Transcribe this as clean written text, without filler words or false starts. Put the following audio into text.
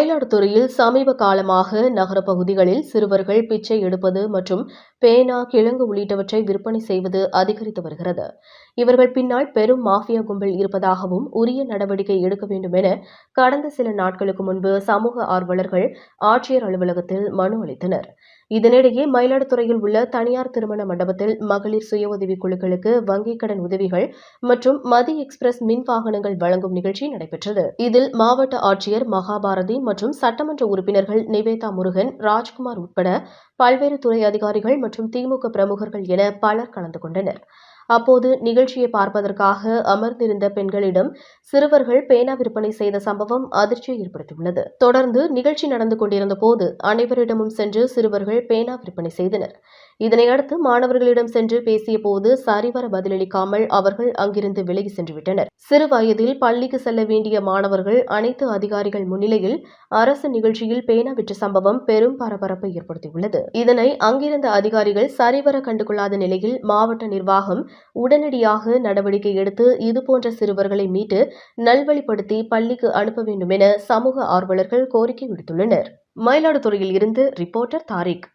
மயிலாடுதுறையில் சமீப காலமாக நகரப் பகுதிகளில் சிறுவர்கள் பிச்சை எடுப்பது மற்றும் பேனா, கிழங்கு உள்ளிட்டவற்றை விற்பனை செய்வது அதிகரித்து வருகிறது. இவர்கள் பின்னால் பெரும் மாஃபியா கும்பல் இருப்பதாகவும் உரிய நடவடிக்கை எடுக்க வேண்டும் என கடந்த சில நாட்களுக்கு முன்பு சமூக ஆர்வலர்கள் ஆட்சியர் அலுவலகத்தில் மனு அளித்தனர். இதனிடையே மயிலாடுதுறையில் உள்ள தனியார் திருமண மண்டபத்தில் மகளிர் சுய உதவிக் குழுக்களுக்கு வங்கிக் கடன் உதவிகள் மற்றும் மதி எக்ஸ்பிரஸ் மின் வாகனங்கள் வழங்கும் நிகழ்ச்சி நடைபெற்றது. இதில் மாவட்ட ஆட்சியர் மகாபாரதி மற்றும் சட்டமன்ற உறுப்பினர்கள் நிவேதா முருகன், ராஜ்குமார் உட்பட பல்வேறு துறை அதிகாரிகள் மற்றும் திமுக பிரமுகர்கள் என பலர் கலந்து கொண்டனர். அப்போது நிகழ்ச்சியை பார்ப்பதற்காக அமர்ந்திருந்த பெண்களிடம் சிறுவர்கள் பேனா விற்பனை செய்த சம்பவம் அதிர்ச்சியை ஏற்படுத்தியுள்ளது. தொடர்ந்து நிகழ்ச்சி நடந்து கொண்டிருந்த போது அனைவரிடமும் சென்று சிறுவர்கள் பேனா விற்பனை செய்தனர். இதனையடுத்து மாணவர்களிடம் சென்று பேசிய போது சரிவர பதிலளிக்காமல் அவர்கள் அங்கிருந்து விலகி சென்று விட்டனர். சிறு வயதில் பள்ளிக்கு செல்ல வேண்டிய மாணவர்கள் அனைத்து அதிகாரிகள் முன்னிலையில் அரசு நிகழ்ச்சியில் பேனா விற்ற சம்பவம் பெரும் பரபரப்பை ஏற்படுத்தியுள்ளது. இதனை அங்கிருந்த அதிகாரிகள் சரிவர கண்டுகொள்ளாத நிலையில் மாவட்ட நிர்வாகம் உடனடியாக நடவடிக்கை எடுத்து இதுபோன்ற சிறுவர்களை மீட்டு நல்வழிப்படுத்தி பள்ளிக்கு அனுப்ப வேண்டும் என சமூக ஆர்வலர்கள் கோரிக்கை விடுத்துள்ளனர். மயிலாடுதுறையில் இருந்து ரிப்போர்ட்டர் தாரிக்.